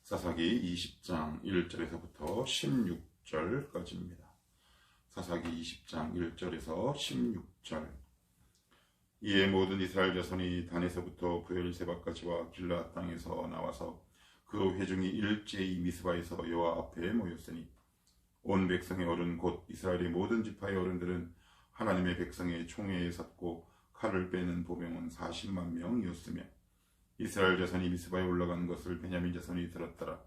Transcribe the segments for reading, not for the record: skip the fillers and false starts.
사사기 20장 1절에서부터 16절까지입니다. 사사기 20장 1절에서 16절. 이에 모든 이스라엘 자손이 단에서부터 브엘세바까지와 길르앗 땅에서 나와서 그 회중이 일제히 미스바에서 여호와 앞에 모였으니 온 백성의 어른 곧 이스라엘의 모든 지파의 어른들은 하나님의 백성의 총회에 섰고 칼을 빼는 보병은 40만 명이었으며 이스라엘 자손이 미스바에 올라간 것을 베냐민 자손이 들었더라.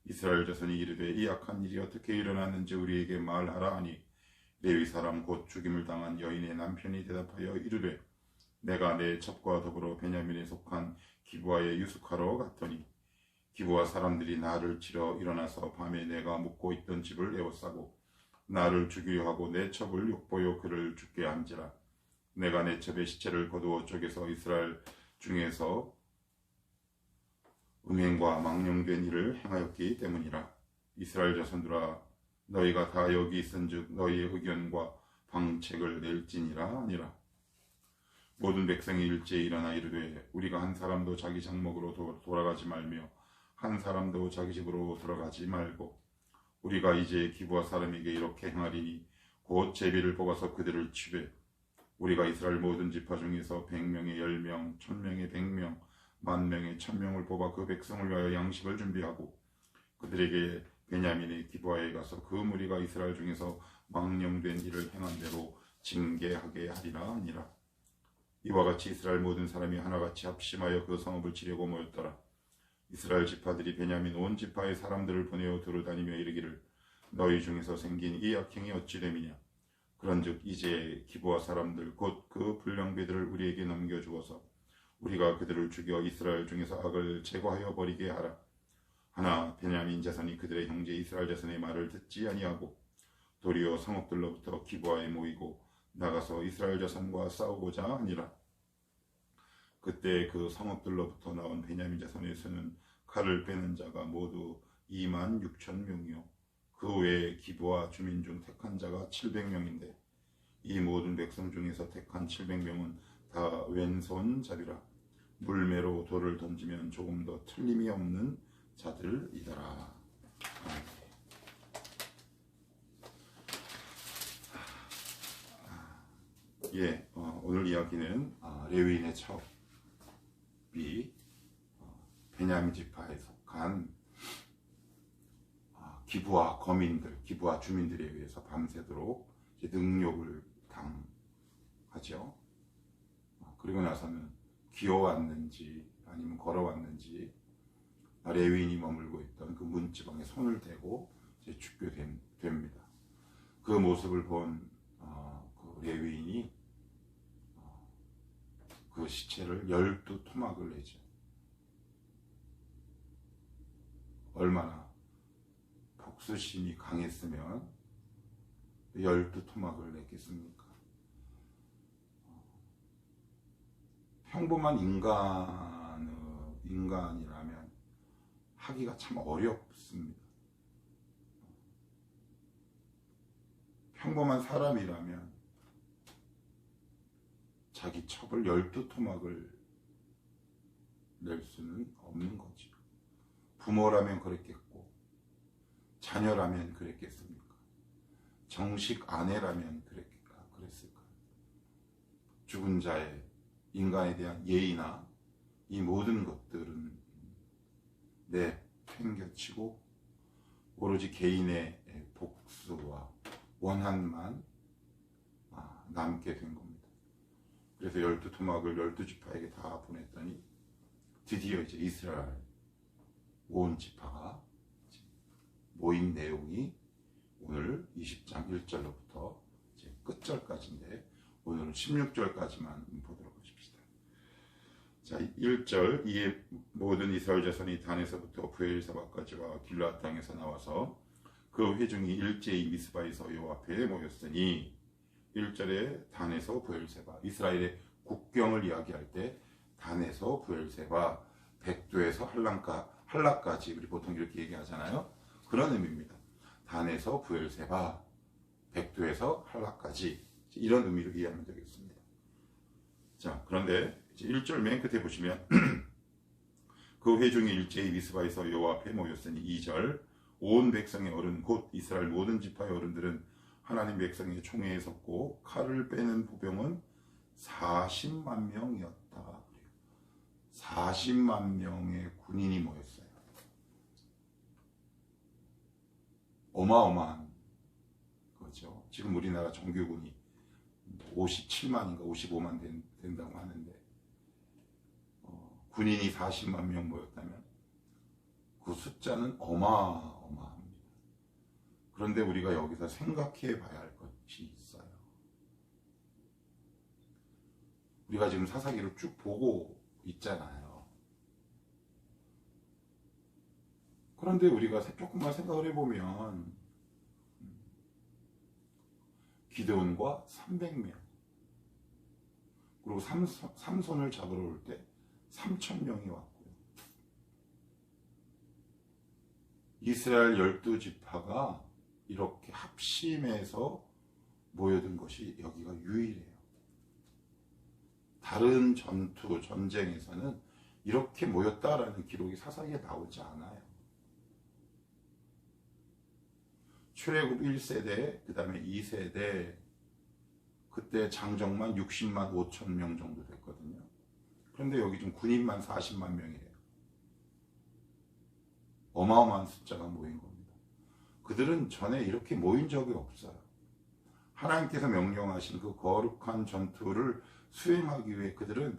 이스라엘 자손이 이르되 이 악한 일이 어떻게 일어났는지 우리에게 말하라 하니 레위 사람 곧 죽임을 당한 여인의 남편이 대답하여 이르되 내가 내 첩과 더불어 베냐민에 속한 기브아에 유숙하러 갔더니 기브아 사람들이 나를 치러 일어나서 밤에 내가 묵고 있던 집을 에워싸고 나를 죽이려 하고 내 첩을 욕보여 그를 죽게 한지라. 내가 내 첩의 시체를 거두어 쪼개서 이스라엘 중에서 음행과 망령된 일을 행하였기 때문이라. 이스라엘 자손들아 너희가 다 여기 있은즉 너희의 의견과 방책을 낼지니라 하니라. 모든 백성이 일제히 일어나 이르되 우리가 한 사람도 자기 장막으로 돌아가지 말며 한 사람도 자기 집으로 들어가지 말고 우리가 이제 기브아 사람에게 이렇게 행하리니 곧 제비를 뽑아서 그들을 치되 우리가 이스라엘 모든 지파 중에서 100명에 10명, 1000명에 100명, 10,000명에 1000명을 뽑아 그 백성을 위하여 양식을 준비하고 그들에게 베냐민의 기브아에 가서 그 무리가 이스라엘 중에서 망령된 일을 행한 대로 징계하게 하리라 하니라. 이와 같이 이스라엘 모든 사람이 하나같이 합심하여 그 성읍을 치려고 모였더라. 이스라엘 지파들이 베냐민 온 지파의 사람들을 보내어 두루다니며 이르기를 너희 중에서 생긴 이 악행이 어찌 됨이냐. 그런즉 이제 기브아 사람들 곧 그 불량배들을 우리에게 넘겨주어서 우리가 그들을 죽여 이스라엘 중에서 악을 제거하여 버리게 하라. 하나 베냐민 자손이 그들의 형제 이스라엘 자손의 말을 듣지 아니하고 도리어 성읍들로부터 기브아에 모이고 나가서 이스라엘 자손과 싸우고자 하니라. 그때 그 성읍들로부터 나온 베냐민 자손의 수는 칼을 빼는 자가 모두 26,000명이요 그 외에 기브아 주민 중 택한 자가 700명인데 이 모든 백성 중에서 택한 700명은 다 왼손 자리라. 물매로 돌을 던지면 조금 더 틀림이 없는 자들이더라. 오늘 이야기는 레위인의 첩이 베냐민 지파에 속한 기브아 거민들, 기브아 주민들에 의해서 밤새도록 능욕을 당하죠. 그리고 나서는 기어왔는지 아니면 걸어왔는지 레위인이 머물고 있던 그 문지방에 손을 대고 죽게 됩니다. 그 모습을 본 그 레위인이 그 시체를 12토막을 내죠. 얼마나 복수심이 강했으면 12토막을 냈겠습니까? 평범한 인간이라면 하기가 참 어렵습니다. 평범한 사람이라면 자기 첩을 12토막을 낼 수는 없는 거죠. 부모라면 그랬겠고 자녀라면 그랬겠습니까? 정식 아내라면 그랬을까요? 죽은 자의 인간에 대한 예의나 이 모든 것들은 내팽겨치고 오로지 개인의 복수와 원한만 남게 된 겁니다. 그래서 12토막을 12지파에게 다 보냈더니 드디어 이제 이스라엘 온 지파가 모인 내용이 오늘 20장 1절로부터 이제 끝절까지인데 오늘은 16절까지만 보도록 하십시다. 자, 1절 이에 모든 이스라엘 자손이 단에서부터 브엘세바까지와 길르앗 땅에서 나와서 그 회중이 일제히 미스바에서 여호와 앞에 모였으니 1절에 단에서 브엘세바 이스라엘의 국경을 이야기할 때 단에서 브엘세바 백도에서 할라까지 우리 보통 이렇게 얘기하잖아요. 그런 의미입니다. 단에서 브엘세바 백도에서 할라까지 이런 의미로 이해하면 되겠습니다. 자, 그런데 이제 1절 맨 끝에 보시면 그 회중이 일제히 미스바에서 여호와 앞에 모였으니 2절 온 백성의 어른 곧 이스라엘 모든 지파의 어른들은 하나님 백성의 총회에 섰고 칼을 빼는 부병은 40만 명이었다. 40만 명의 군인이 모였어요. 어마어마한 거죠. 지금 우리나라 정규군이 57만인가 55만 된다고 하는데 군인이 40만 명 모였다면 그 숫자는 어마어마합니다. 그런데 우리가 여기서 생각해 봐야 할 것이 있어요. 우리가 지금 사사기를 쭉 보고 있잖아요. 그런데 우리가 조금만 생각을 해보면 기드온과 300명 그리고 삼손을 잡으러 올 때 3,000명이 왔고요. 이스라엘 12지파가 이렇게 합심해서 모여든 것이 여기가 유일해요. 다른 전쟁에서는 이렇게 모였다라는 기록이 사사기에 나오지 않아요. 출애굽 1세대, 그 다음에 2세대, 그때 장정만 60만 5천 명 정도 됐거든요. 그런데 여기 좀 군인만 40만 명이래요. 어마어마한 숫자가 모인 겁니다. 그들은 전에 이렇게 모인 적이 없어요. 하나님께서 명령하신 그 거룩한 전투를 수행하기 위해 그들은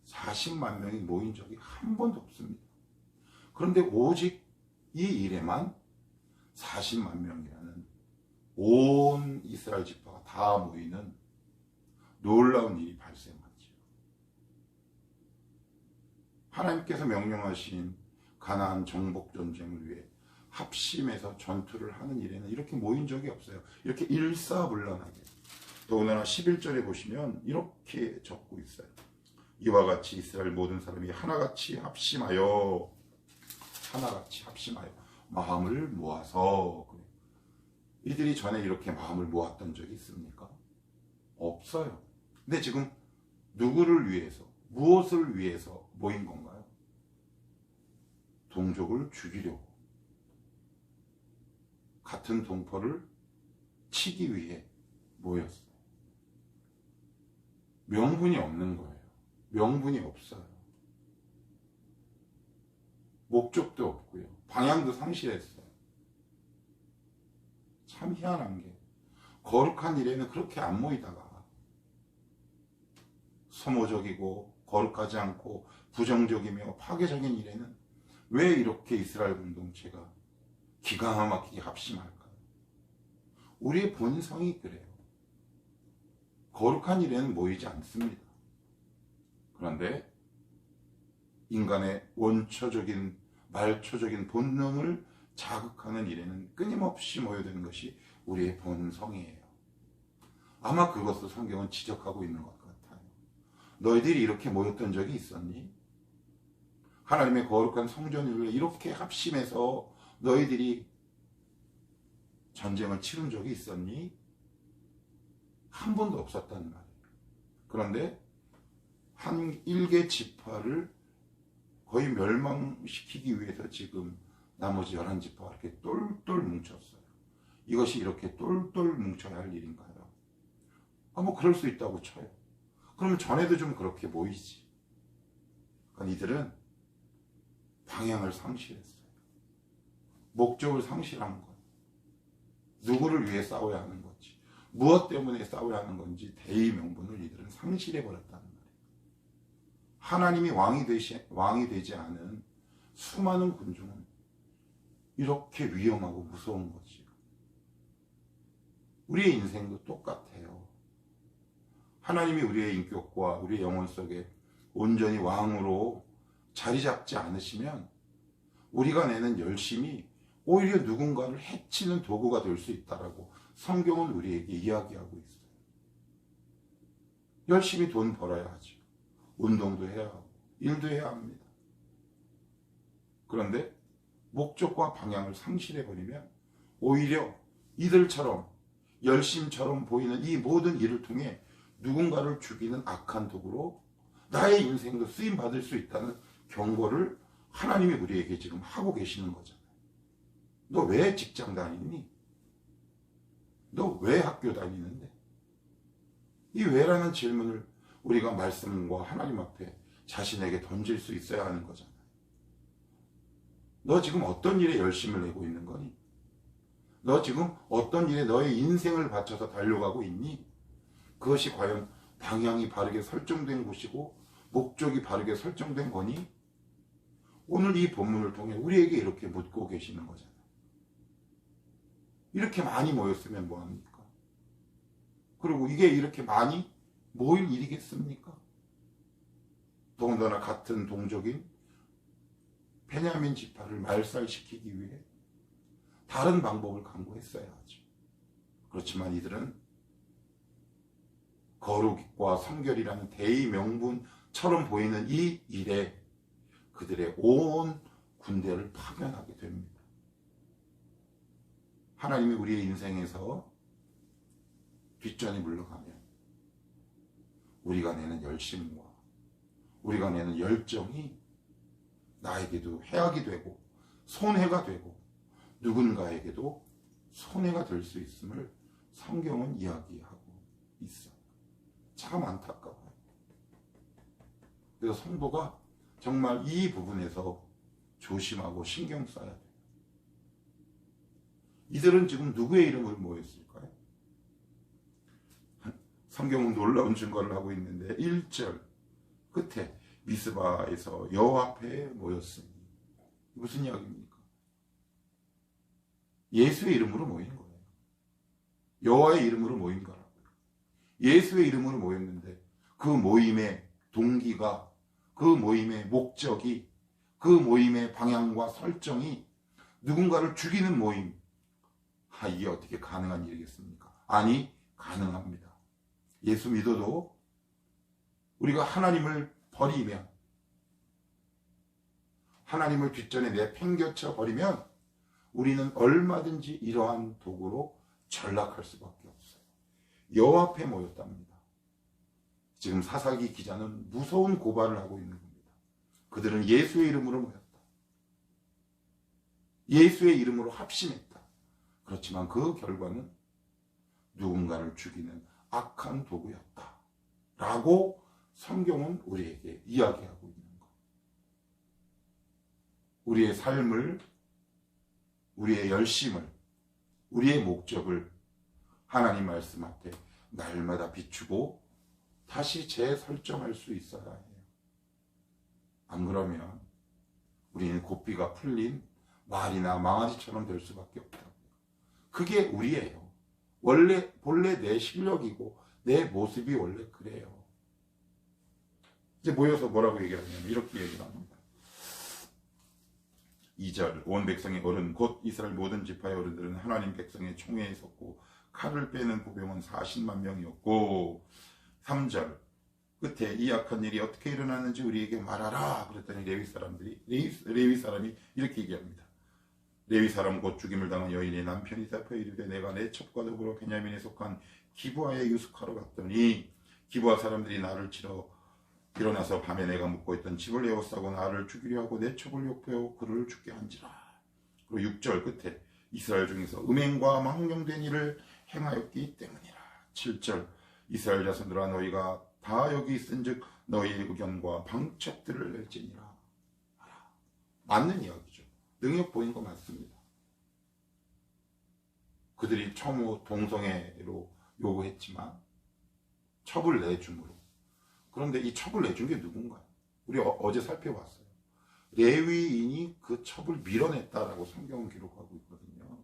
40만 명이 모인 적이 한 번도 없습니다. 그런데 오직 이 일에만 40만 명이라는 온 이스라엘 지파가 다 모이는 놀라운 일이 발생하죠. 하나님께서 명령하신 가나안 정복 전쟁을 위해 합심해서 전투를 하는 일에는 이렇게 모인 적이 없어요. 이렇게 일사불란하게. 더군다나 11절에 보시면 이렇게 적고 있어요. 이와 같이 이스라엘 모든 사람이 하나같이 합심하여 마음을 모아서. 이들이 전에 이렇게 마음을 모았던 적이 있습니까? 없어요. 근데 지금 누구를 위해서, 무엇을 위해서 모인 건가요? 동족을 죽이려고, 같은 동포를 치기 위해 모였어요. 명분이 없는 거예요. 명분이 없어요. 목적도 없고요. 방향도 상실했어요. 참 희한한 게 거룩한 일에는 그렇게 안 모이다가 소모적이고 거룩하지 않고 부정적이며 파괴적인 일에는 왜 이렇게 이스라엘 공동체가 기가 막히게 합심할까요? 우리의 본성이 그래요. 거룩한 일에는 모이지 않습니다. 그런데 인간의 원초적인 말초적인 본능을 자극하는 일에는 끊임없이 모여드는 것이 우리의 본성이에요. 아마 그것도 성경은 지적하고 있는 것 같아요. 너희들이 이렇게 모였던 적이 있었니? 하나님의 거룩한 성전을 이렇게 합심해서 너희들이 전쟁을 치른 적이 있었니? 한 번도 없었단 말이에요. 그런데 한 일개 지파를 거의 멸망시키기 위해서 지금 나머지 11지파가 이렇게 똘똘 뭉쳤어요. 이것이 이렇게 똘똘 뭉쳐야 할 일인가요? 뭐 그럴 수 있다고 쳐요. 그럼 전에도 좀 그렇게 모이지. 그러니까 이들은 방향을 상실했어요. 목적을 상실한 거예요. 누구를 위해 싸워야 하는 건지, 무엇 때문에 싸워야 하는 건지 대의 명분을 이들은 상실해버렸다는 말이에요. 하나님이 왕이 되지 않은 수많은 군중은 이렇게 위험하고 무서운 거지요. 우리의 인생도 똑같아요. 하나님이 우리의 인격과 우리의 영혼 속에 온전히 왕으로 자리 잡지 않으시면 우리가 내는 열심이 오히려 누군가를 해치는 도구가 될 수 있다라고 성경은 우리에게 이야기하고 있어요. 열심히 돈 벌어야 하죠. 운동도 해야 하고 일도 해야 합니다. 그런데 목적과 방향을 상실해버리면 오히려 이들처럼 열심처럼 보이는 이 모든 일을 통해 누군가를 죽이는 악한 도구로 나의 인생도 쓰임받을 수 있다는 경고를 하나님이 우리에게 지금 하고 계시는 거잖아요. 너 왜 직장 다니니? 너 왜 학교 다니는데? 이 왜라는 질문을 우리가 말씀과 하나님 앞에 자신에게 던질 수 있어야 하는 거잖아요. 너 지금 어떤 일에 열심을 내고 있는 거니? 너 지금 어떤 일에 너의 인생을 바쳐서 달려가고 있니? 그것이 과연 방향이 바르게 설정된 곳이고 목적이 바르게 설정된 거니? 오늘 이 본문을 통해 우리에게 이렇게 묻고 계시는 거잖아요. 이렇게 많이 모였으면 뭐합니까? 그리고 이게 이렇게 많이 모일 일이겠습니까? 더군다나 같은 동족인 베냐민 지파를 말살시키기 위해 다른 방법을 강구했어야 하죠. 그렇지만 이들은 거룩과 성결이라는 대의 명분처럼 보이는 이 일에 그들의 온 군대를 파견하게 됩니다. 하나님이 우리의 인생에서 뒷전이 물러가면 우리가 내는 열심과 우리가 내는 열정이 나에게도 해악이 되고 손해가 되고 누군가에게도 손해가 될 수 있음을 성경은 이야기하고 있어요. 참 안타까워요. 그래서 성도가 정말 이 부분에서 조심하고 신경 써야 돼요. 이들은 지금 누구의 이름을 모였을까요? 성경은 놀라운 증거를 하고 있는데 1절 끝에 미스바에서 여호와 앞에 모였으니 무슨 이야기입니까? 예수의 이름으로 모인 거예요. 여호와의 이름으로 모인 거라고요. 예수의 이름으로 모였는데 그 모임의 동기가, 그 모임의 목적이, 그 모임의 방향과 설정이 누군가를 죽이는 모임. 이게 어떻게 가능한 일이겠습니까? 아니, 가능합니다. 예수 믿어도 우리가 하나님을 버리면, 하나님을 뒷전에 내팽겨쳐 버리면 우리는 얼마든지 이러한 도구로 전락할 수밖에 없어요. 여호와 앞에 모였답니다. 지금 사사기 기자는 무서운 고발을 하고 있는 겁니다. 그들은 예수의 이름으로 모였다. 예수의 이름으로 합심했다. 그렇지만 그 결과는 누군가를 죽이는 악한 도구였다. 라고 성경은 우리에게 이야기하고 있는 것. 우리의 삶을, 우리의 열심을, 우리의 목적을 하나님 말씀 앞에 날마다 비추고 다시 재설정할 수 있어야 해요. 안 그러면 우리는 고삐가 풀린 말이나 망아지처럼 될 수밖에 없다고요. 그게 우리예요. 본래 내 실력이고 내 모습이 원래 그래요. 이제 모여서 뭐라고 얘기하냐면 이렇게 얘기를 합니다. 2절 온 백성의 어른 곧 이스라엘 모든 지파의 어른들은 하나님 백성의 총회에 섰고 칼을 빼는 부병은 40만 명이었고 3절 끝에 이 악한 일이 어떻게 일어났는지 우리에게 말하라. 그랬더니 레위 사람이 이렇게 얘기합니다. 레위 사람 곧 죽임을 당한 여인의 남편이 대답하여 이르되 내가 내 첩과 더불어 베냐민에 속한 기브아에 유숙하러 갔더니 기브아 사람들이 나를 치러 일어나서 밤에 내가 묵고 있던 집을 에워싸고 나를 죽이려 하고 내 첩을 욕하여 그를 죽게 한지라. 그리고 6절 끝에 이스라엘 중에서 음행과 망령된 일을 행하였기 때문이라. 7절 이스라엘 자손들아 너희가 다 여기 있은즉 너희의 의견과 방책들을 낼지니라. 맞는 이야기죠. 능력 보인 거 맞습니다. 그들이 처음 동성애로 요구했지만 첩을 내줌으로. 그런데 이 첩을 내준 게 누군가요? 우리 어제 살펴봤어요. 레위인이 그 첩을 밀어냈다라고 성경은 기록하고 있거든요.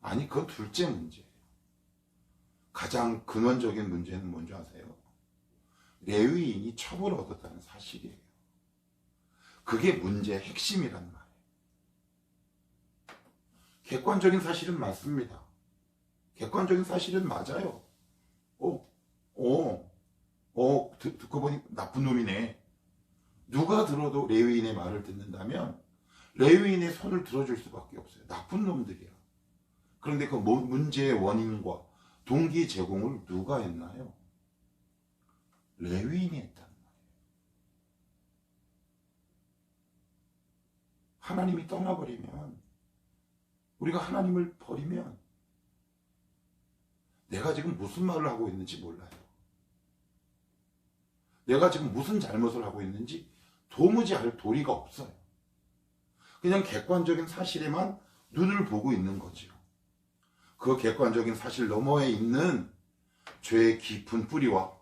아니, 그건 둘째 문제예요. 가장 근원적인 문제는 뭔지 아세요? 레위인이 첩을 얻었다는 사실이에요. 그게 문제의 핵심이란 말이에요. 객관적인 사실은 맞습니다. 객관적인 사실은 맞아요. 듣고 보니 나쁜 놈이네. 누가 들어도 레위인의 말을 듣는다면 레위인의 손을 들어줄 수밖에 없어요. 나쁜 놈들이야. 그런데 그 문제의 원인과 동기 제공을 누가 했나요? 레위인이 했다는 말이에요. 하나님이 떠나버리면, 우리가 하나님을 버리면 내가 지금 무슨 말을 하고 있는지 몰라요. 내가 지금 무슨 잘못을 하고 있는지 도무지 알 도리가 없어요. 그냥 객관적인 사실에만 눈을 보고 있는 거죠. 그 객관적인 사실 너머에 있는 죄의 깊은 뿌리와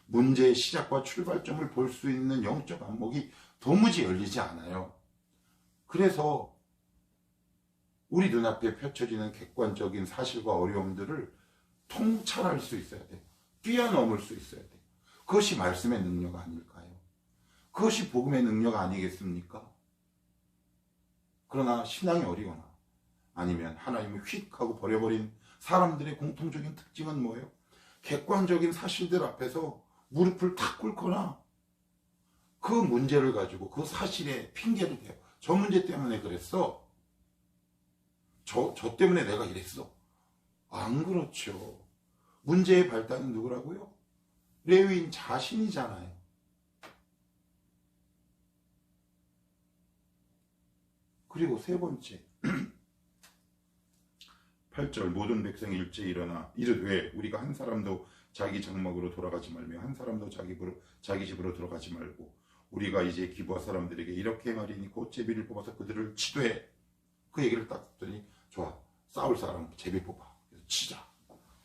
문제의 시작과 출발점을 볼 수 있는 영적 안목이 도무지 열리지 않아요. 그래서 우리 눈앞에 펼쳐지는 객관적인 사실과 어려움들을 통찰할 수 있어야 돼요. 뛰어넘을 수 있어야 돼요. 그것이 말씀의 능력 아닐까요? 그것이 복음의 능력 아니겠습니까? 그러나 신앙이 어리거나 아니면 하나님을 휙 하고 버려버린 사람들의 공통적인 특징은 뭐예요? 객관적인 사실들 앞에서 무릎을 탁 꿇거나 그 문제를 가지고 그 사실에 핑계를 대요. 저 문제 때문에 그랬어. 저 때문에 내가 이랬어. 안 그렇죠. 문제의 발단은 누구라고요? 레위인 자신이잖아요. 그리고 세 번째 8절 모든 백성이 일제히 일어나 이르되 우리가 한 사람도 자기 장막으로 돌아가지 말며 한 사람도 자기 집으로 들어가지 말고 우리가 이제 기브아 사람들에게 이렇게 말이니 곧 제비를 뽑아서 그들을 치되, 그 얘기를 딱 듣더니 좋아, 싸울 사람 제비 뽑아, 그래서 치자.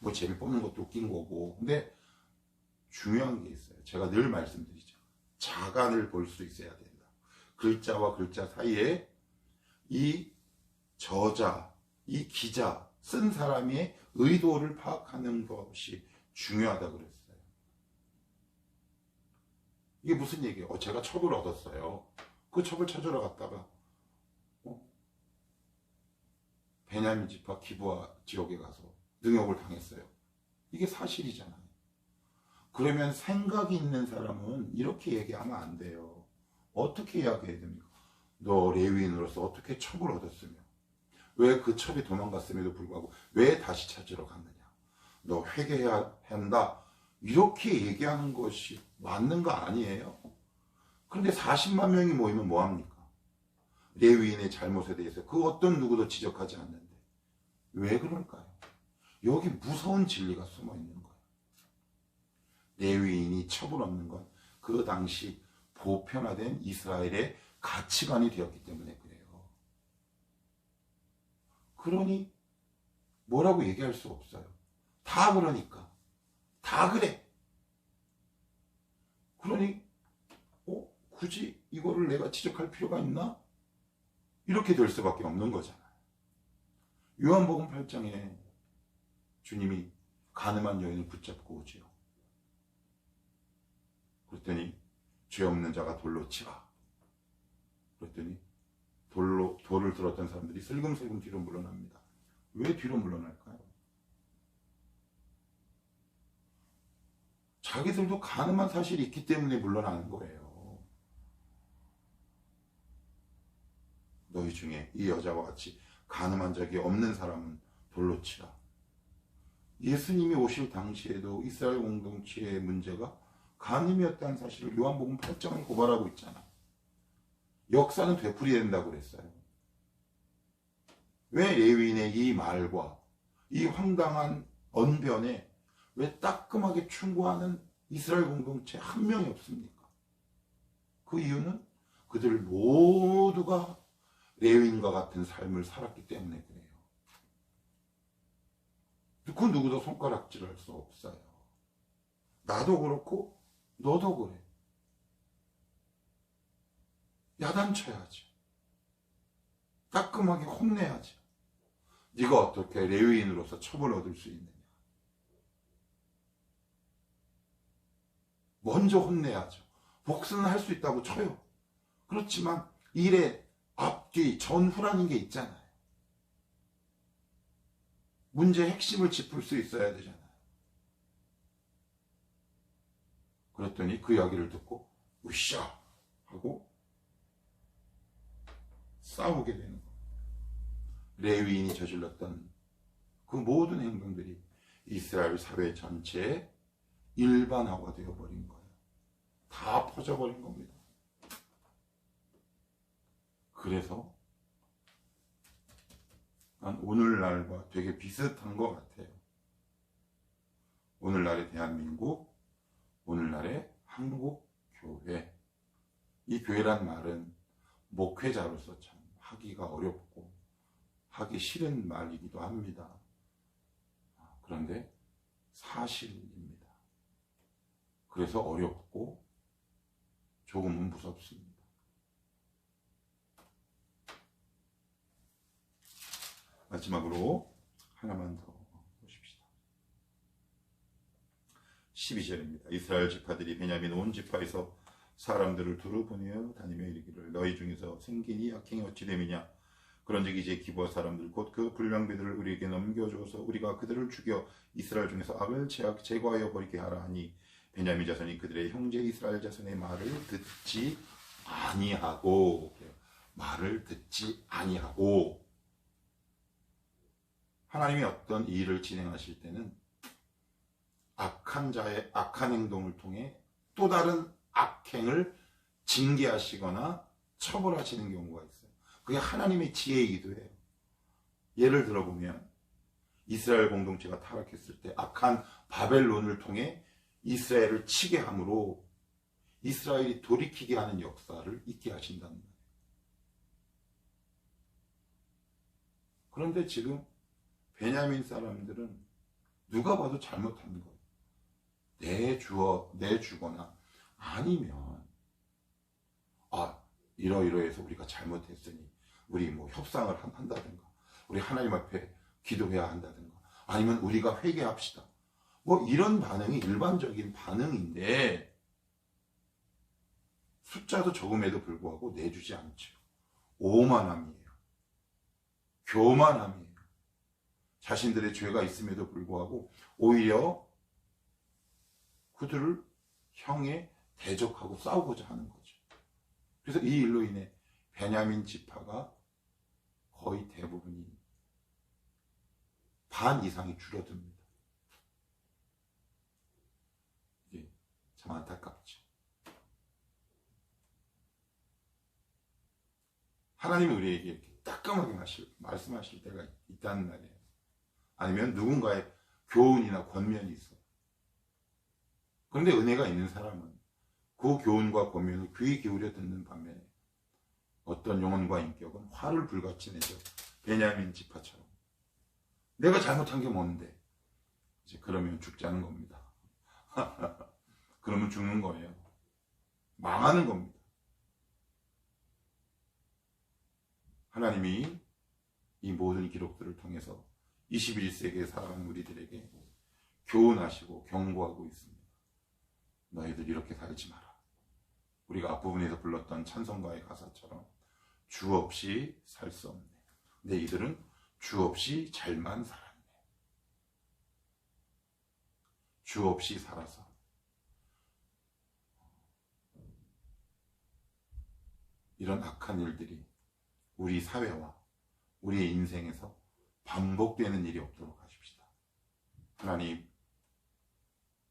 뭐 제비 뽑는 것도 웃긴 거고. 근데 중요한 게 있어요. 제가 늘 말씀드리죠. 자간을 볼 수 있어야 된다. 글자와 글자 사이에 이 저자, 이 기자, 쓴 사람의 의도를 파악하는 것이 중요하다 그랬어요. 이게 무슨 얘기예요? 제가 첩을 얻었어요. 그 첩을 찾으러 갔다가 베냐민 지파 기브아 지역에 가서 능욕을 당했어요. 이게 사실이잖아요. 그러면 생각이 있는 사람은 이렇게 얘기하면 안 돼요. 어떻게 이야기해야 됩니까? 너 레위인으로서 어떻게 첩을 얻었으며 왜 그 첩이 도망갔음에도 불구하고 왜 다시 찾으러 갔느냐? 너 회개해야 한다. 이렇게 얘기하는 것이 맞는 거 아니에요? 그런데 40만 명이 모이면 뭐합니까? 레위인의 잘못에 대해서 그 어떤 누구도 지적하지 않는데 왜 그럴까요? 여기 무서운 진리가 숨어 있는 거예요. 레위인이 첩을 얻는 건 그 당시 보편화된 이스라엘의 가치관이 되었기 때문에 그래요. 그러니 뭐라고 얘기할 수 없어요. 다 그러니까. 다 그래. 그러니 굳이 이거를 내가 지적할 필요가 있나? 이렇게 될 수밖에 없는 거잖아요. 요한복음 8장에 주님이 가늠한 여인을 붙잡고 오지요. 그랬더니 죄 없는 자가 돌로 치라. 그랬더니 돌을 들었던 사람들이 슬금슬금 뒤로 물러납니다. 왜 뒤로 물러날까요? 자기들도 가늠한 사실이 있기 때문에 물러나는 거예요. 너희 중에 이 여자와 같이 가늠한 적이 없는 사람은 돌로 치라. 예수님이 오실 당시에도 이스라엘 공동체의 문제가 간음이었다는 사실을 요한복음 8장을 고발하고 있잖아요. 역사는 되풀이된다고 그랬어요. 왜 레위인의 이 말과 이 황당한 언변에 왜 따끔하게 충고하는 이스라엘 공동체 한 명이 없습니까? 그 이유는 그들 모두가 레위인과 같은 삶을 살았기 때문에 그래요. 그 누구도 손가락질할 수 없어요. 나도 그렇고 너도 그래. 야단쳐야지. 따끔하게 혼내야지. 네가 어떻게 레위인으로서 첩을 얻을 수 있느냐. 먼저 혼내야죠. 복수는 할 수 있다고 쳐요. 그렇지만 일의 앞뒤 전후라는 게 있잖아요. 문제의 핵심을 짚을 수 있어야 되잖아요. 그랬더니 그 이야기를 듣고 으쌰 하고 싸우게 되는 거예요. 레위인이 저질렀던 그 모든 행동들이 이스라엘 사회 전체에 일반화가 되어버린 거예요. 다 퍼져버린 겁니다. 그래서 난 오늘날과 되게 비슷한 것 같아요. 오늘날의 대한민국, 오늘날의 한국교회. 이 교회란 말은 목회자로서 참 하기가 어렵고 하기 싫은 말이기도 합니다. 그런데 사실입니다. 그래서 어렵고 조금은 무섭습니다. 마지막으로 하나만 더 보십시다. 12절입니다. 이스라엘 지파들이 베냐민 온 지파에서 사람들을 두루 보내어 다니며 이르기를 너희 중에서 생긴이 악행이 어찌 됨이냐. 그런즉 이제 기브아 사람들 곧 그 불량배들을 우리에게 넘겨줘서 우리가 그들을 죽여 이스라엘 중에서 악을 제거하여 버리게 하라 하니 베냐민 자손이 그들의 형제 이스라엘 자손의 말을 듣지 아니하고 하나님이 어떤 일을 진행하실 때는 악한 자의 악한 행동을 통해 또 다른 악행을 징계하시거나 처벌하시는 경우가 있어요. 그게 하나님의 지혜이기도 해요. 예를 들어보면 이스라엘 공동체가 타락했을 때 악한 바벨론을 통해 이스라엘을 치게 함으로 이스라엘이 돌이키게 하는 역사를 있게 하신다는 거예요. 그런데 지금 베냐민 사람들은 누가 봐도 잘못한 거예요. 내주거나 아니면 이러이러해서 우리가 잘못했으니 우리 뭐 협상을 한다든가 우리 하나님 앞에 기도해야 한다든가 아니면 우리가 회개합시다. 뭐 이런 반응이 일반적인 반응인데 숫자도 적음에도 불구하고 내주지 않죠. 오만함이에요. 교만함이에요. 자신들의 죄가 있음에도 불구하고 오히려 그들을 향해 대적하고 싸우고자 하는 거죠. 그래서 이 일로 인해 베냐민 지파가 거의 대부분이 반 이상이 줄어듭니다. 이게 참 안타깝죠. 하나님이 우리에게 이렇게 따끔하게 말씀하실 때가 있다는 말이에요. 아니면 누군가의 교훈이나 권면이 있어요. 그런데 은혜가 있는 사람은 그 교훈과 권면을 귀 기울여 듣는 반면에 어떤 영혼과 인격은 화를 불같이 내죠. 베냐민 지파처럼. 내가 잘못한 게 뭔데? 이제 그러면 죽자는 겁니다. 그러면 죽는 거예요. 망하는 겁니다. 하나님이 이 모든 기록들을 통해서 21세기에 살아가는 우리들에게 교훈하시고 경고하고 있습니다. 너희들 이렇게 살지 마라. 우리가 앞부분에서 불렀던 찬송가의 가사처럼 주 없이 살 수 없네. 근데 이들은 주 없이 잘만 살았네. 주 없이 살아서 이런 악한 일들이 우리 사회와 우리의 인생에서 반복되는 일이 없도록 하십시다. 하나님,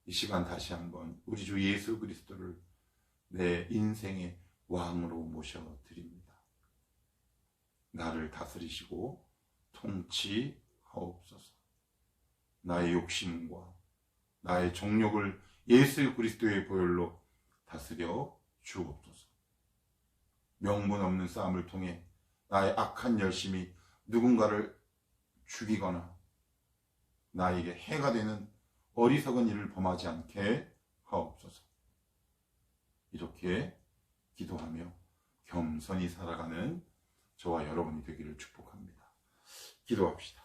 이 시간 다시 한번 우리 주 예수 그리스도를 내 인생의 왕으로 모셔드립니다. 나를 다스리시고 통치하옵소서. 나의 욕심과 나의 정욕을 예수 그리스도의 보혈로 다스려 주옵소서. 명분 없는 싸움을 통해 나의 악한 열심이 누군가를 죽이거나 나에게 해가 되는 어리석은 일을 범하지 않게 하옵소서. 이렇게 기도하며 겸손히 살아가는 저와 여러분이 되기를 축복합니다. 기도합시다.